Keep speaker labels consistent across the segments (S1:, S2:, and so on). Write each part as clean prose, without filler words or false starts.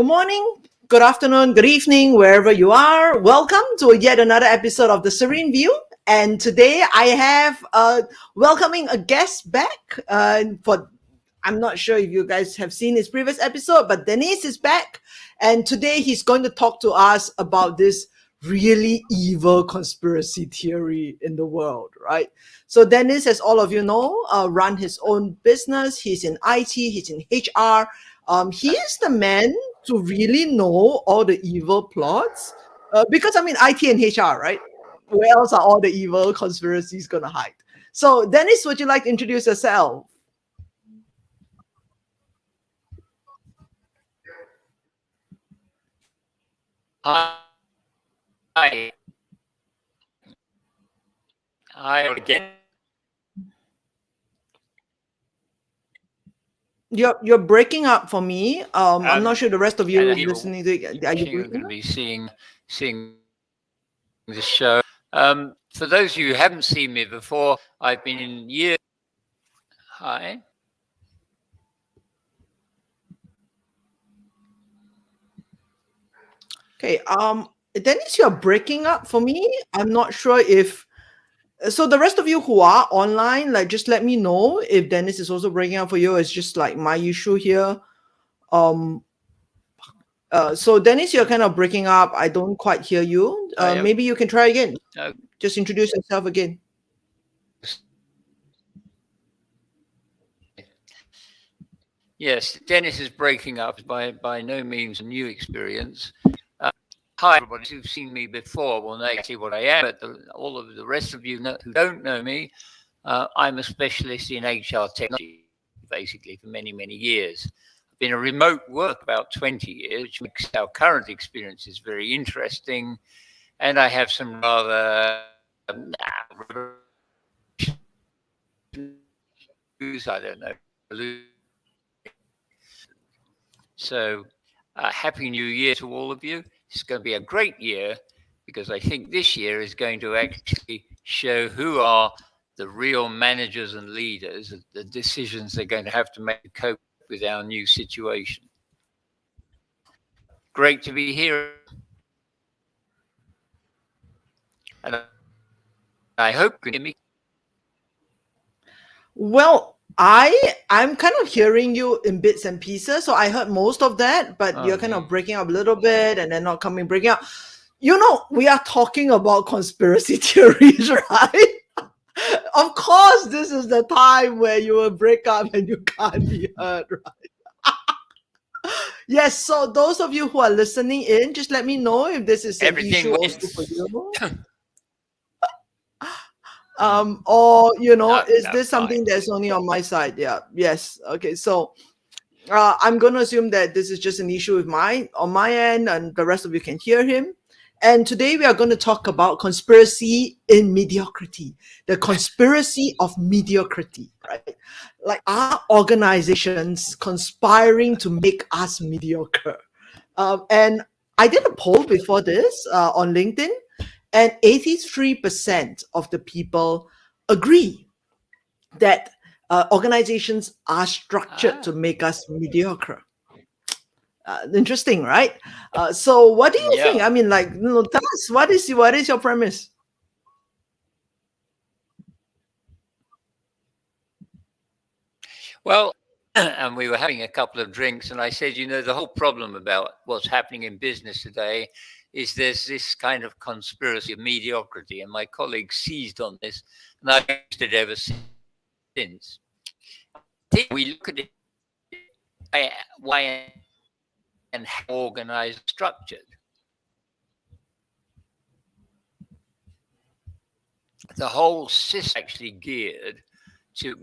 S1: Good morning, good afternoon, good evening, wherever you are. Welcome to yet another episode of The Serene View. And today I have welcoming a guest back I'm not sure if you guys have seen his previous episode, but Denis is back. And today he's going to talk to us about this really evil conspiracy theory in the world, right? So Denis, as all of you know, run his own business. He's in IT, he's in HR. He is the man to really know all the evil plots. Because I mean, IT and HR, right? Where else are all the evil conspiracies going to hide? So Denis, would you like to introduce yourself?
S2: Hi. Hi again.
S1: You're breaking up for me. I'm not sure the rest of you listening to it. Are you
S2: You're
S1: breaking
S2: going to
S1: up?
S2: be seeing the show. For those of you who haven't seen me before, I've been in years. Hi.
S1: Okay. Dennis, you're breaking up for me. I'm not sure if so the rest of you who are online, like just let me know if Dennis is also breaking up for you. It's just like my issue here. So Dennis, you're kind of breaking up. I don't quite hear you. Maybe you can try again. Just introduce yourself again.
S2: Yes, Dennis is breaking up. By no means a new experience. Hi, everybody who've seen me before will know exactly what I am, but all of the rest of you who don't know me, I'm a specialist in HR technology, basically, for many, many years. I've been a remote work about 20 years, which makes our current experiences very interesting. And I have some rather I don't know. So Happy New Year to all of you. It's going to be a great year because I think this year is going to actually show who are the real managers and leaders, the decisions they're going to have to make to cope with our new situation. Great to be here. And I hope you can hear me.
S1: Well, I'm kind of hearing you in bits and pieces. So I heard most of that, but you're kind of breaking up a little bit and then not breaking up. You know, we are talking about conspiracy theories, right? Of course, this is the time where you will break up and you can't be heard, right? Yes, so those of you who are listening in, just let me know if this is an issue also for you. Or you know, is this something that's only on my side? Yeah. Yes. Okay. So I'm going to assume that this is just an issue with on my end, and the rest of you can hear him. And today we are going to talk about conspiracy in mediocrity, the conspiracy of mediocrity, right? Like, are organizations conspiring to make us mediocre? And I did a poll before this on LinkedIn, and 83% of the people agree that organizations are structured to make us mediocre. Interesting, right? So what do you think? I mean, like, tell us, what is your premise?
S2: Well, and we were having a couple of drinks, and I said, the whole problem about what's happening in business today is there's this kind of conspiracy of mediocrity, and my colleagues seized on this, and I've used it ever since. I think we look at it why and how organized, structured. The whole system actually geared to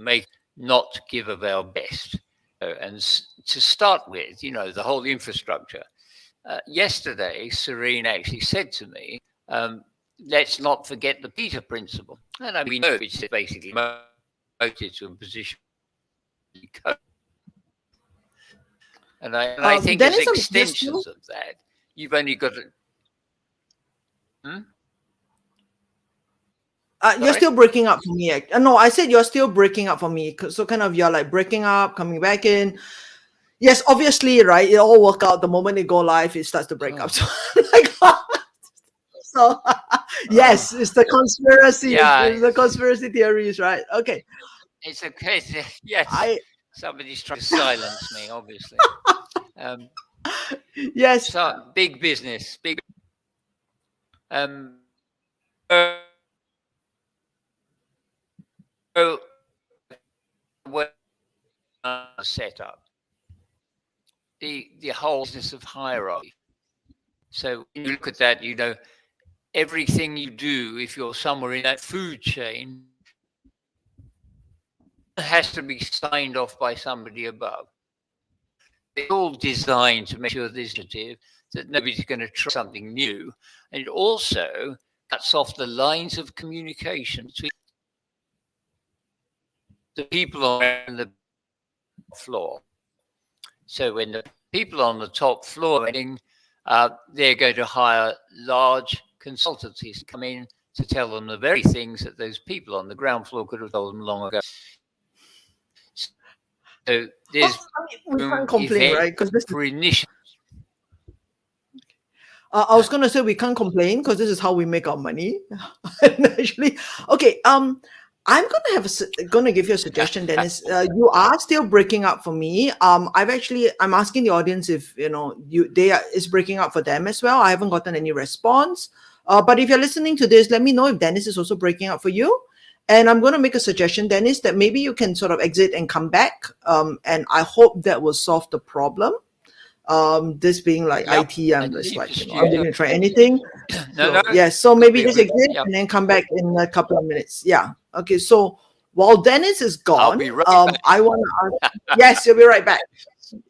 S2: not give of our best. And to start with, the whole infrastructure. Yesterday, Serene actually said to me, let's not forget the Peter principle. And we know it's basically promoted to a position. And I think as extensions of that, you've only got to...
S1: You're still breaking up for me. No, I said you're still breaking up for me. So kind of you're like breaking up, coming back in. Yes, obviously, right? It all work out. The moment it go live, it starts to break up. So, like, so yes, it's the conspiracy.
S2: Yeah,
S1: It's the conspiracy theories, right? Okay.
S2: it's a case. Yes,
S1: I
S2: somebody's trying to silence me, obviously. Um,
S1: yes.
S2: so big business, big. Um, uh, uh, well, set up the whole business of hierarchy. So when you look at that, you know everything you do, if you're somewhere in that food chain, has to be signed off by somebody above. It's all designed to make sure this initiative that nobody's going to try something new, and it also cuts off the lines of communication between the people on the floor. So when the people on the top floor are meeting, they're going to hire large consultancies to come in to tell them the very things that those people on the ground floor could have told them long ago. So there's
S1: We can't complain, right? Because this
S2: for initiatives.
S1: I was gonna say we can't complain because this is how we make our money. Actually, okay. I'm gonna give you a suggestion, Dennis. You are still breaking up for me. I'm asking the audience if is breaking up for them as well. I haven't gotten any response. But if you're listening to this, let me know if Dennis is also breaking up for you. And I'm going to make a suggestion, Dennis, that maybe you can sort of exit and come back. And I hope that will solve the problem. This being like IT, I'm just like, I'm going to try anything.
S2: No.
S1: Yes. So maybe just exit and then come back in a couple of minutes. Yeah. Okay. So while Dennis is gone,
S2: I'll be right back.
S1: I want to ask, yes, you'll be right back.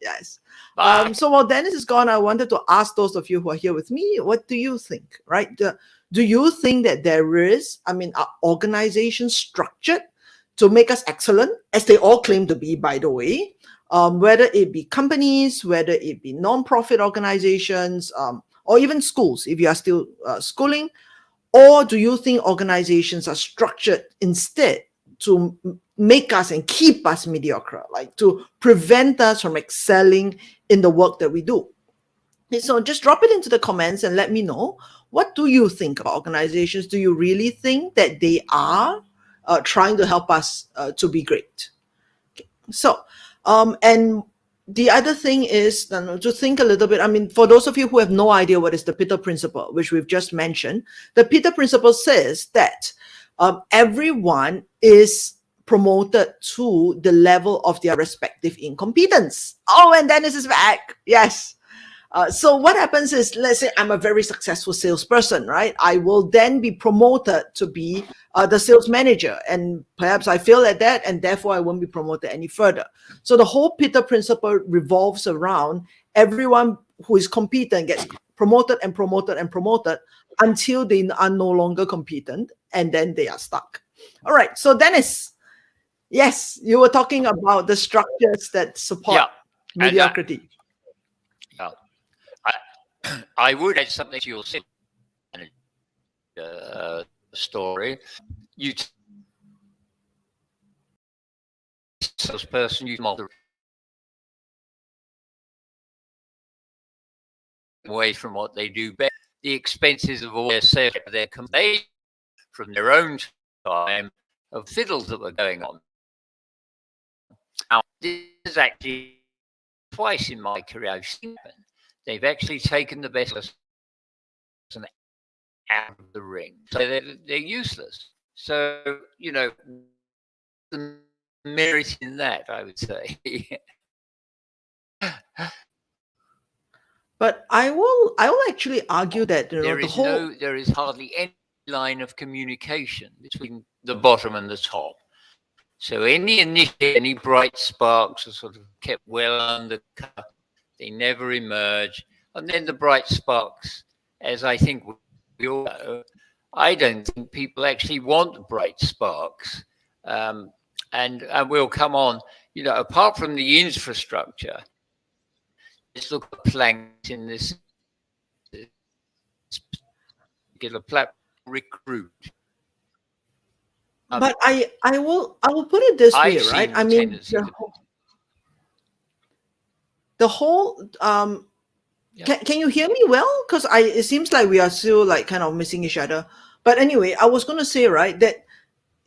S1: Yes.
S2: Bye.
S1: So while Dennis is gone, I wanted to ask those of you who are here with me, what do you think, right? Do you think that there is, are organizations structured to make us excellent, as they all claim to be, by the way, whether it be companies, whether it be non-profit organizations, or even schools, if you are still schooling? Or do you think organizations are structured instead to make us and keep us mediocre, like to prevent us from excelling in the work that we do? So just drop it into the comments and let me know. What do you think about organizations? Do you really think that they are trying to help us to be great? Okay. So, and the other thing is to think a little bit. For those of you who have no idea what is the Peter Principle, which we've just mentioned, the Peter Principle says that everyone is promoted to the level of their respective incompetence. Oh, and Dennis is back. Yes. So what happens is, let's say I'm a very successful salesperson, right? I will then be promoted to be the sales manager, and perhaps I fail at that, and therefore I won't be promoted any further. So the whole Peter Principle revolves around everyone who is competent gets promoted and promoted and promoted until they are no longer competent, and then they are stuck. All right. So Dennis, yes, you were talking about the structures that support mediocrity.
S2: I would add something to your story. You salesperson, you model away from what they do best. The expenses of all their sales, their company from their own time of fiddles that were going on. Now, this is actually twice in my career I've seen it. They've actually taken the best person out of the ring. So they're useless. So, the merit in that, I would say.
S1: But I will actually argue that
S2: there is hardly any line of communication between the bottom and the top. So any initiative, any bright sparks are sort of kept well undercover. They never emerge. And then the bright sparks, as I think we all know, I don't think people actually want bright sparks. And we'll come on, apart from the infrastructure, let's look at planks in this particular platform, recruit.
S1: But I will put it this way, right? the whole can you hear me well? Because it seems like we are still like kind of missing each other. But anyway, I was going to say, right, that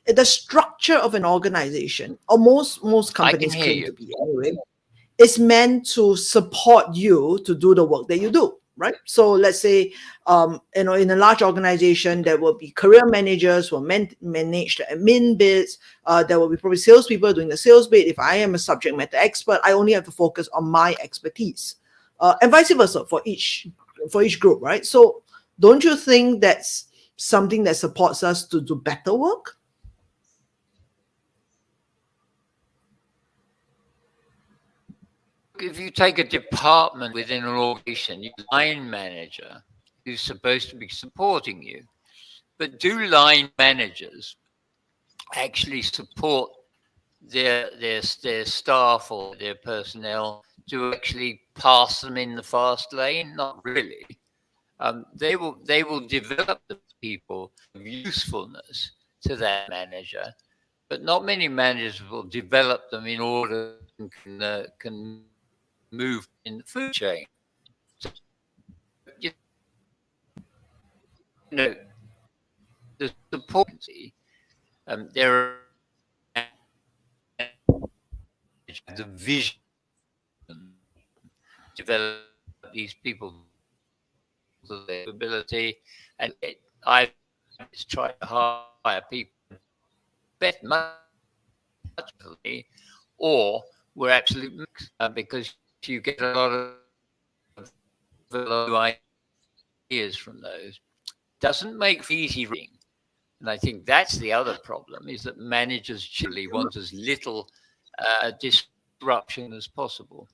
S1: the structure of an organization, or most companies claim to be anyway, is meant to support you to do the work that you do, right? So let's say, in a large organization, there will be career managers who will manage the admin bits. There will be probably salespeople doing the sales bit. If I am a subject matter expert, I only have to focus on my expertise, and vice versa for each group, right? So don't you think that's something that supports us to do better work?
S2: If you take a department within an organization, your line manager who's supposed to be supporting you, but do line managers actually support their staff or their personnel to actually pass them in the fast lane? Not really. They will develop the people of usefulness to that manager, but not many managers will develop them in order can move in the food chain. So, you know, the support, there are the vision, develop these people to their ability, and I've tried to hire people bet much, or we're absolutely because you get a lot of ideas from those. Doesn't make for easy reading. And I think that's the other problem, is that managers generally want as little disruption as possible.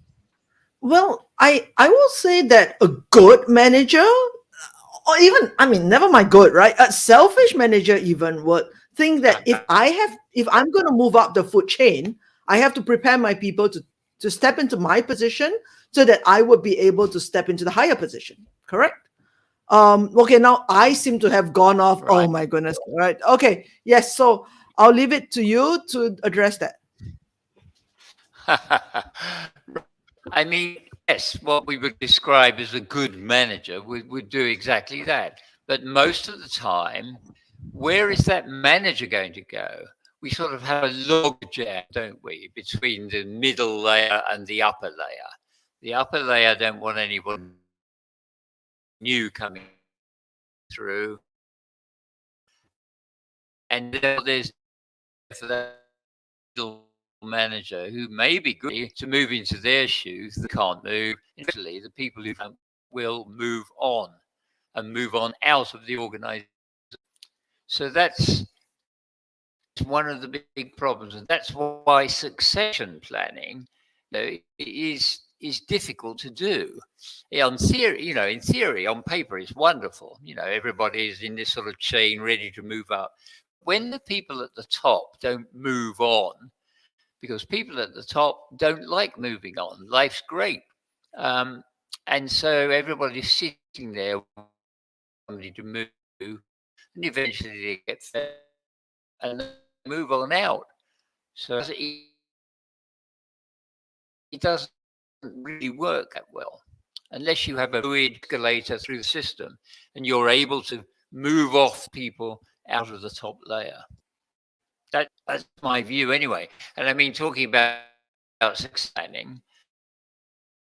S1: Well, I will say that a good manager, or even, I mean, never mind good, right? A selfish manager even would think that if I'm going to move up the food chain, I have to prepare my people to step into my position so that I would be able to step into the higher position. Correct? Okay, now I seem to have gone off. Right. Oh my goodness. Right. Okay. Yes. So I'll leave it to you to address that.
S2: I mean, yes, what we would describe as a good manager would do exactly that. But most of the time, where is that manager going to go? We sort of have a logjam, don't we, between the middle layer and the upper layer. The upper layer don't want anyone new coming through. And there's for that middle manager who may be good to move into their shoes, they can't move. Eventually, the people who can't will move on and move on out of the organization. So that's one of the big problems, and that's why succession planning, is difficult to do. In theory, on paper, it's wonderful. Everybody is in this sort of chain ready to move up. When the people at the top don't move on, because people at the top don't like moving on, life's great, and so everybody's sitting there wanting to move, and eventually they get fed and move on out. So it doesn't really work that well unless you have a fluid escalator through the system and you're able to move off people out of the top layer. That's my view anyway. And I mean, talking about success planning,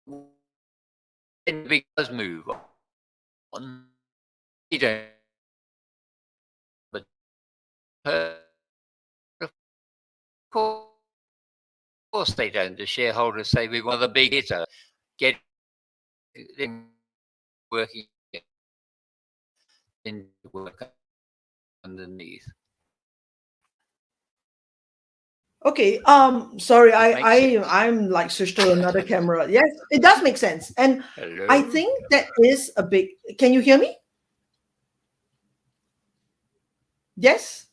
S2: when the big does move on, you don't. But of course they don't. The shareholders say we want a big hitter, get them working in work underneath.
S1: Okay. Sorry, I'm like switched to another camera. Yes, it does make sense. And hello? I think that is a big. Can you hear me? Yes.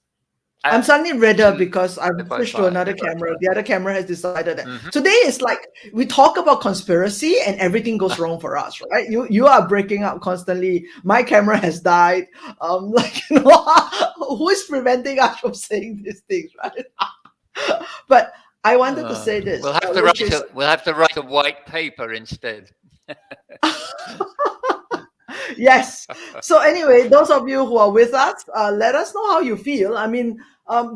S1: I'm suddenly redder because I've switched to another camera. The other camera has decided that today is like we talk about conspiracy and everything goes wrong for us, right? You are breaking up constantly. My camera has died. Who is preventing us from saying these things, right? But I wanted to say this,
S2: We'll have to write a white paper instead.
S1: Yes. So anyway, those of you who are with us, let us know how you feel. I mean,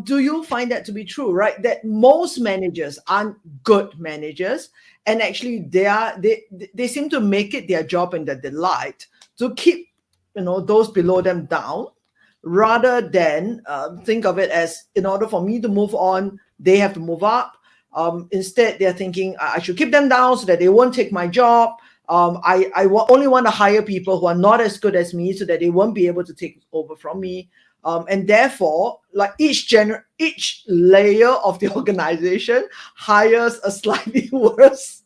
S1: do you find that to be true, right? That most managers aren't good managers, and actually they seem to make it their job and their delight to keep those below them down, rather than think of it as, in order for me to move on, they have to move up. Instead, they're thinking I should keep them down so that they won't take my job. Only want to hire people who are not as good as me so that they won't be able to take over from me. And therefore, like each layer of the organization hires a slightly worse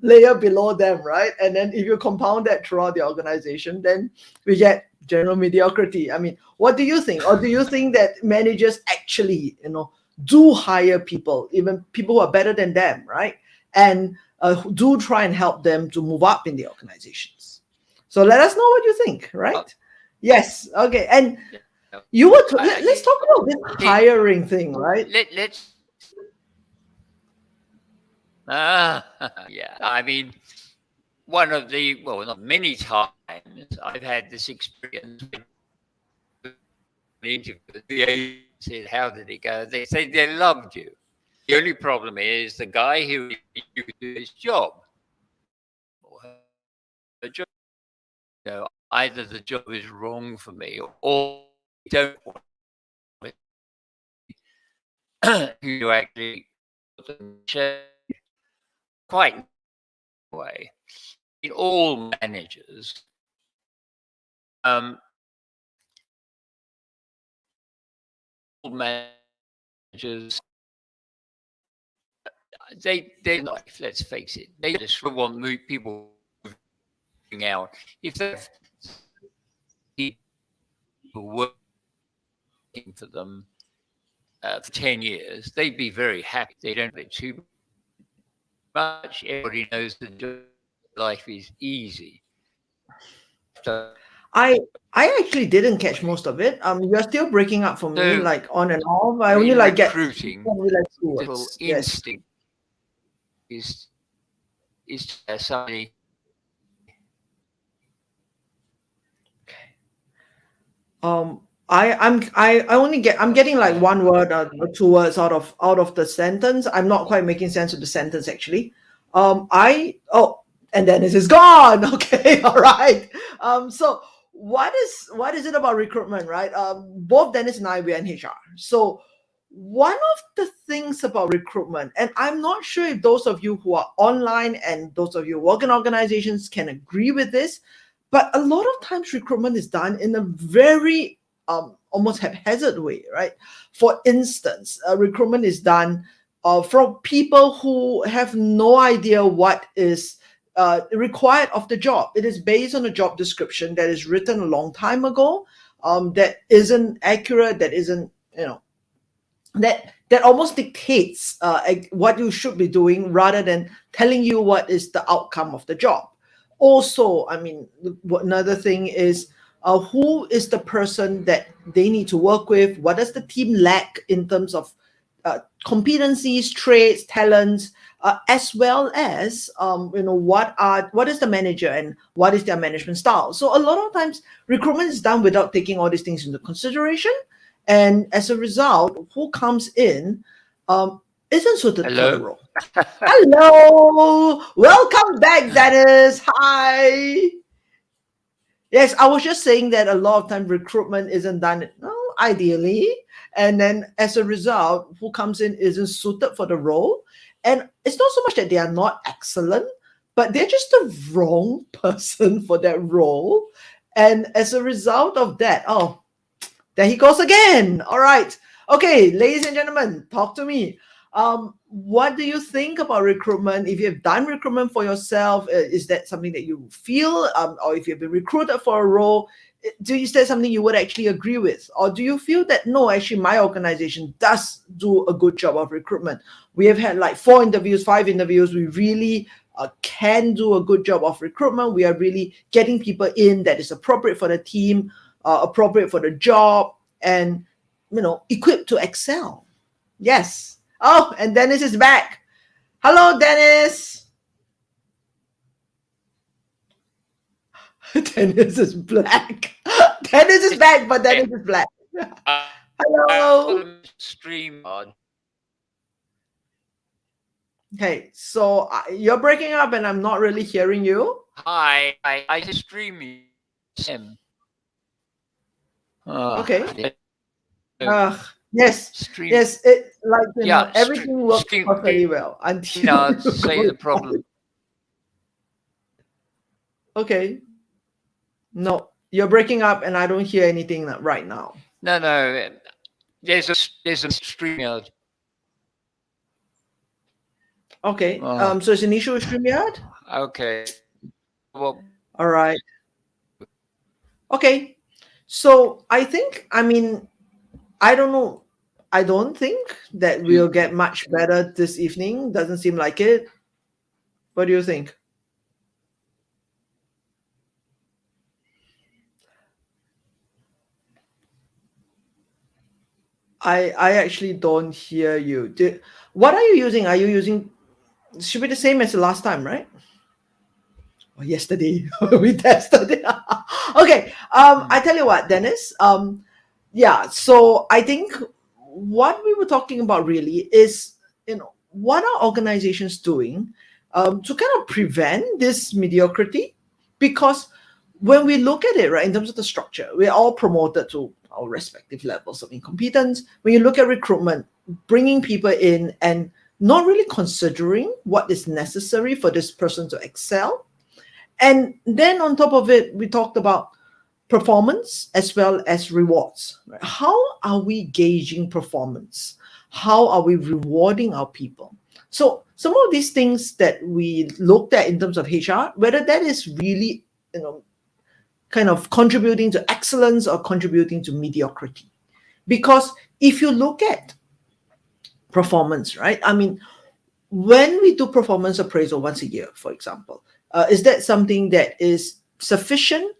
S1: layer below them, right? And then if you compound that throughout the organization, then we get general mediocrity. I mean, what do you think? Or do you think that managers actually, do hire people, even people who are better than them, right? And do try and help them to move up in the organizations? So let us know what you think, right? Yes. Okay. And you were let's talk about this hiring thing, right?
S2: Let's. Yeah. I mean, not many times I've had this experience. The agent said, "How did it go?" They said they loved you. The only problem is the guy who you could do his job, or her job. Either the job is wrong for me, or don't want it. You actually quite way in all managers. All managers, they're not. Let's face it. They just want people moving out. If they have people working for them for 10 years, they'd be very happy. They don't get too much. Everybody knows that life is easy. So,
S1: I actually didn't catch most of it. You're still breaking up for me, like on and off. I only like get
S2: recruiting. Little instinct is somebody.
S1: I'm getting like one word or two words out of the sentence. I'm not quite making sense of the sentence actually. And Dennis is gone. Okay, all right. So what is it about recruitment, right? Both Dennis and I, we are in HR. So one of the things about recruitment, and I'm not sure if those of you who are online and those of you who work in organizations can agree with this, but a lot of times recruitment is done in a very almost haphazard way, right? For instance, recruitment is done from people who have no idea what is required of the job. It is based on a job description that is written a long time ago, that isn't accurate, that isn't, that almost dictates what you should be doing rather than telling you what is the outcome of the job. Also, I mean, another thing is who is the person that they need to work with? What does the team lack in terms of competencies, traits, talents, as well as what is the manager and what is their management style? So a lot of times recruitment is done without taking all these things into consideration, and as a result, who comes in isn't suited for the role. Hello, welcome back, Dennis. Hi. Yes, I was just saying that a lot of time recruitment isn't done ideally, and then as a result, who comes in isn't suited for the role. And it's not so much that they are not excellent, but they're just the wrong person for that role. And as a result of that, there he goes again. All right. Okay, ladies and gentlemen, talk to me. What do you think about recruitment? If you've done recruitment for yourself, is that something that you feel? Or if you've been recruited for a role, is that something you would actually agree with? Or do you feel that, no, actually my organization does do a good job of recruitment? We have had like 4 interviews, 5 interviews. We really can do a good job of recruitment. We are really getting people in that is appropriate for the team, appropriate for the job, and equipped to excel. Yes. Oh, and Dennis is back. Hello, Dennis. Dennis is black. Dennis is back, but Dennis is black. Hello.
S2: Stream.
S1: Okay, so you're breaking up and I'm not really hearing you.
S2: Hi, I just stream him.
S1: Okay. Yes. Stream. Yes. It like everything works perfectly well until
S2: say the problem.
S1: Okay. No, you're breaking up and I don't hear anything right now.
S2: No. There's a StreamYard.
S1: Okay. So it's an issue with StreamYard?
S2: Okay. Well,
S1: all right. Okay. So I don't know. I don't think that we'll get much better this evening. Doesn't seem like it. What do you think? I actually don't hear you. What are you using? Are you using? Should be the same as the last time, right? Or yesterday we tested it. Okay. I tell you what, Dennis. Yeah. So I think what we were talking about really is, what are organizations doing to kind of prevent this mediocrity? Because when we look at it, right, in terms of the structure, we're all promoted to our respective levels of incompetence. When you look at recruitment, bringing people in and not really considering what is necessary for this person to excel. And then on top of it, we talked about performance as well as rewards. Right? How are we gauging performance? How are we rewarding our people? So some of these things that we looked at in terms of HR, whether that is really, kind of contributing to excellence or contributing to mediocrity. Because if you look at performance, right? When we do performance appraisal once a year, for example, is that something that is sufficient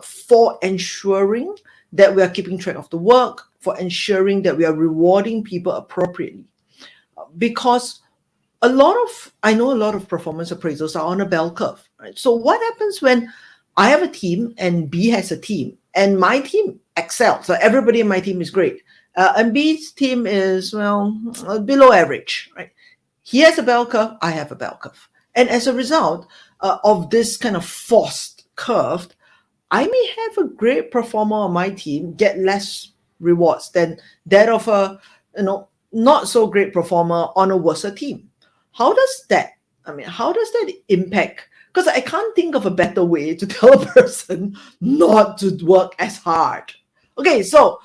S1: for ensuring that we are keeping track of the work, for ensuring that we are rewarding people appropriately? Because I know a lot of performance appraisals are on a bell curve, right? So what happens when I have a team and B has a team and my team excels? So everybody in my team is great. And B's team is, below average, right? He has a bell curve, I have a bell curve. And as a result of this kind of forced curve, I may have a great performer on my team get less rewards than that of a, not so great performer on a worse team. How does that impact? Because I can't think of a better way to tell a person not to work as hard. Okay, so,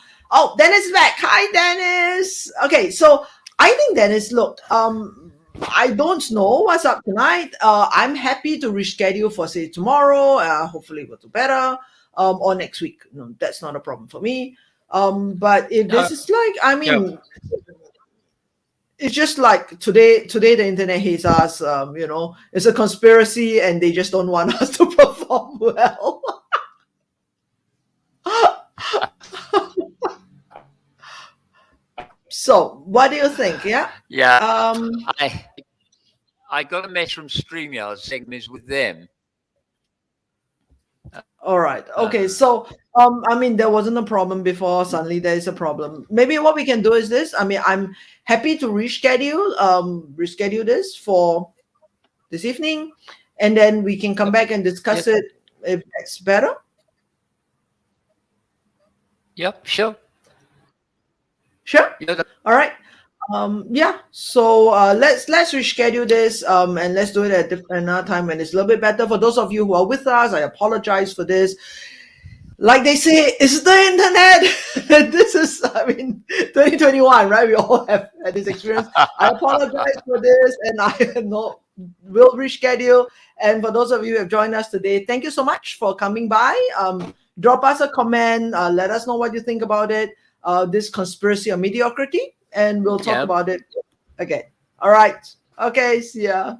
S1: Dennis is back. Hi, Dennis. Okay, so I think, Dennis, look, I don't know what's up tonight. I'm happy to reschedule for, say, tomorrow. Hopefully we'll do better. Or next week. No, that's not a problem for me. But if this is like, it's just like today the internet hates us. It's a conspiracy and they just don't want us to perform well. So what do you think? Yeah.
S2: I got a message from StreamYard saying is with them.
S1: All right. Okay. So there wasn't a problem before. Suddenly there is a problem. Maybe what we can do is this. I'm happy to reschedule this for this evening, and then we can come back and discuss it if that's better.
S2: Yep. Sure.
S1: All right. So let's reschedule this and let's do it at another time when it's a little bit better. For those of you who are with us, I apologize for this. Like they say, it's the internet. This is 2021, right? We all have had this experience. I apologize for this, and I will reschedule. And for those of you who have joined us today, thank you so much for coming by. Drop us a comment. Let us know what you think about it. This conspiracy of mediocrity, and we'll talk about it again. All right. Okay. See ya.